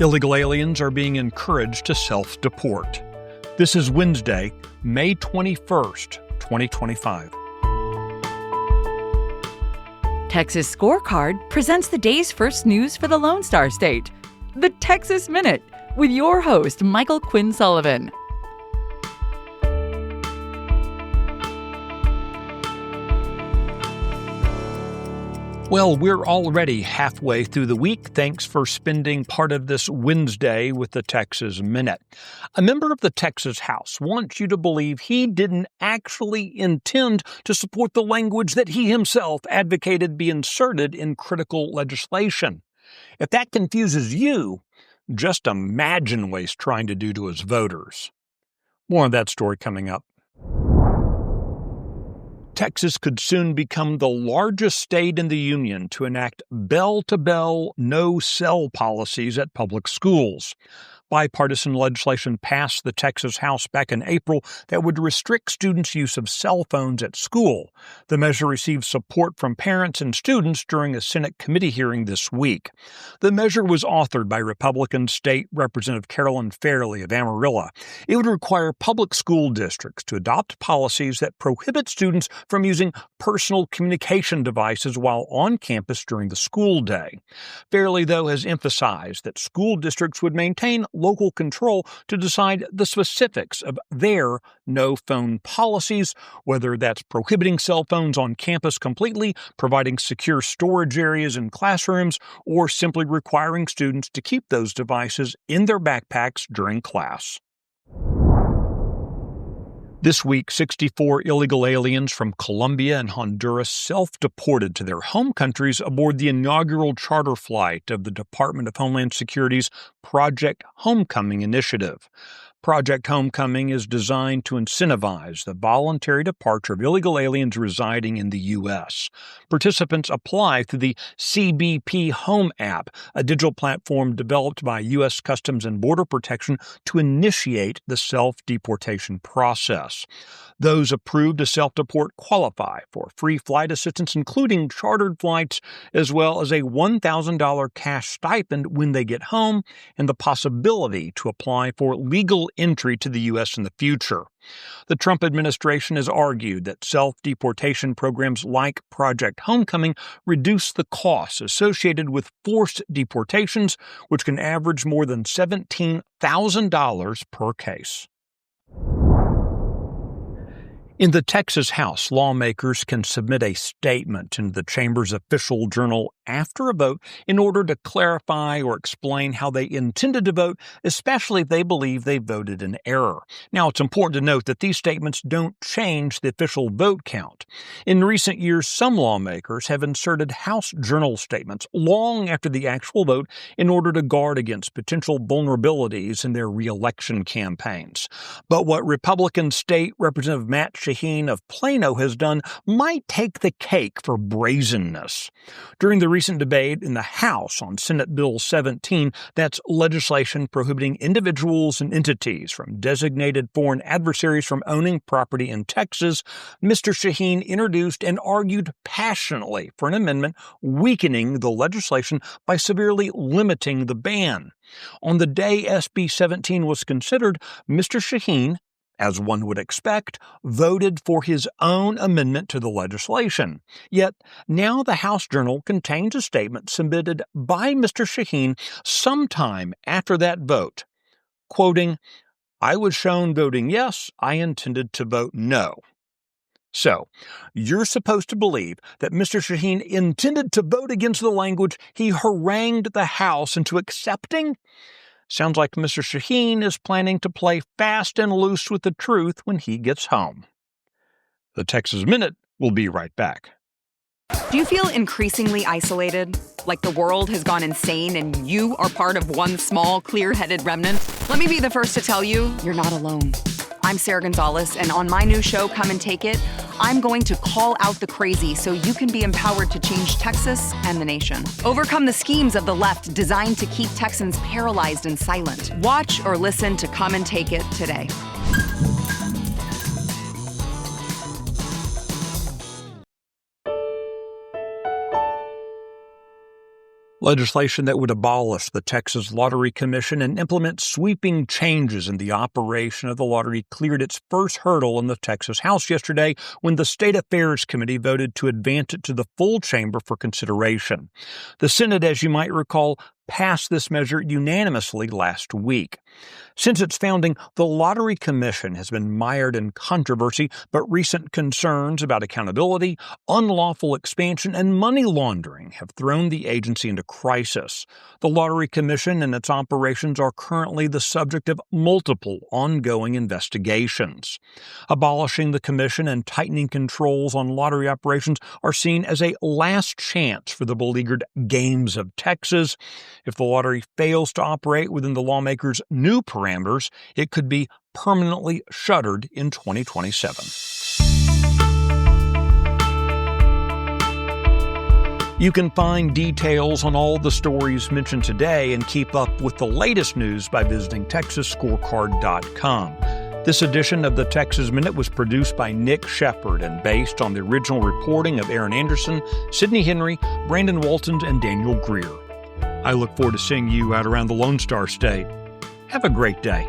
Illegal aliens are being encouraged to self-deport. This is Wednesday, May 21st, 2025. Texas Scorecard presents the day's first news for the Lone Star State. The Texas Minute, with your host, Michael Quinn Sullivan. Well, we're already halfway through the week. Thanks for spending part of this Wednesday with the Texas Minute. A member of the Texas House wants you to believe he didn't actually intend to support the language that he himself advocated be inserted in critical legislation. If that confuses you, just imagine what he's trying to do to his voters. More on that story coming up. Texas could soon become the largest state in the union to enact bell-to-bell, no-cell policies at public schools. Bipartisan legislation passed the Texas House back in April that would restrict students' use of cell phones at school. The measure received support from parents and students during a Senate committee hearing this week. The measure was authored by Republican State Representative Carolyn Fairley of Amarillo. It would require public school districts to adopt policies that prohibit students from using personal communication devices while on campus during the school day. Fairley, though, has emphasized that school districts would maintain local control to decide the specifics of their no-phone policies, whether that's prohibiting cell phones on campus completely, providing secure storage areas in classrooms, or simply requiring students to keep those devices in their backpacks during class. This week, 64 illegal aliens from Colombia and Honduras self-deported to their home countries aboard the inaugural charter flight of the Department of Homeland Security's Project Homecoming initiative. Project Homecoming is designed to incentivize the voluntary departure of illegal aliens residing in the U.S. Participants apply through the CBP Home app, a digital platform developed by U.S. Customs and Border Protection to initiate the self-deportation process. Those approved to self-deport qualify for free flight assistance, including chartered flights, as well as a $1,000 cash stipend when they get home, and the possibility to apply for legal entry to the U.S. in the future. The Trump administration has argued that self-deportation programs like Project Homecoming reduce the costs associated with forced deportations, which can average more than $17,000 per case. In the Texas House, lawmakers can submit a statement into the chamber's official journal after a vote in order to clarify or explain how they intended to vote, especially if they believe they voted in error. Now, it's important to note that these statements don't change the official vote count. In recent years, some lawmakers have inserted House journal statements long after the actual vote in order to guard against potential vulnerabilities in their re-election campaigns. But what Republican State Representative Matt Shaheen of Plano has done might take the cake for brazenness. During the recent debate in the House on Senate Bill 17, that's legislation prohibiting individuals and entities from designated foreign adversaries from owning property in Texas, Mr. Shaheen introduced and argued passionately for an amendment weakening the legislation by severely limiting the ban. On the day SB 17 was considered, Mr. Shaheen, as one would expect, voted for his own amendment to the legislation. Yet, now the House Journal contains a statement submitted by Mr. Shaheen sometime after that vote, quoting, "I was shown voting yes, I intended to vote no." So, you're supposed to believe that Mr. Shaheen intended to vote against the language he harangued the House into accepting? Sounds like Mr. Shaheen is planning to play fast and loose with the truth when he gets home. The Texas Minute will be right back. Do you feel increasingly isolated? Like the world has gone insane and you are part of one small, clear-headed remnant? Let me be the first to tell you, you're not alone. I'm Sarah Gonzalez, and on my new show, Come and Take It, I'm going to call out the crazy so you can be empowered to change Texas and the nation. Overcome the schemes of the left designed to keep Texans paralyzed and silent. Watch or listen to Come and Take It today. Legislation that would abolish the Texas Lottery Commission and implement sweeping changes in the operation of the lottery cleared its first hurdle in the Texas House yesterday when the State Affairs Committee voted to advance it to the full chamber for consideration. The Senate, as you might recall, passed this measure unanimously last week. Since its founding, the Lottery Commission has been mired in controversy, but recent concerns about accountability, unlawful expansion, and money laundering have thrown the agency into crisis. The Lottery Commission and its operations are currently the subject of multiple ongoing investigations. Abolishing the commission and tightening controls on lottery operations are seen as a last chance for the beleaguered Games of Texas. If the lottery fails to operate within the lawmakers' new parameters, it could be permanently shuttered in 2027. You can find details on all the stories mentioned today and keep up with the latest news by visiting TexasScorecard.com. This edition of the Texas Minute was produced by Nick Shepard and based on the original reporting of Aaron Anderson, Sidney Henry, Brandon Walton, and Daniel Greer. I look forward to seeing you out around the Lone Star State. Have a great day.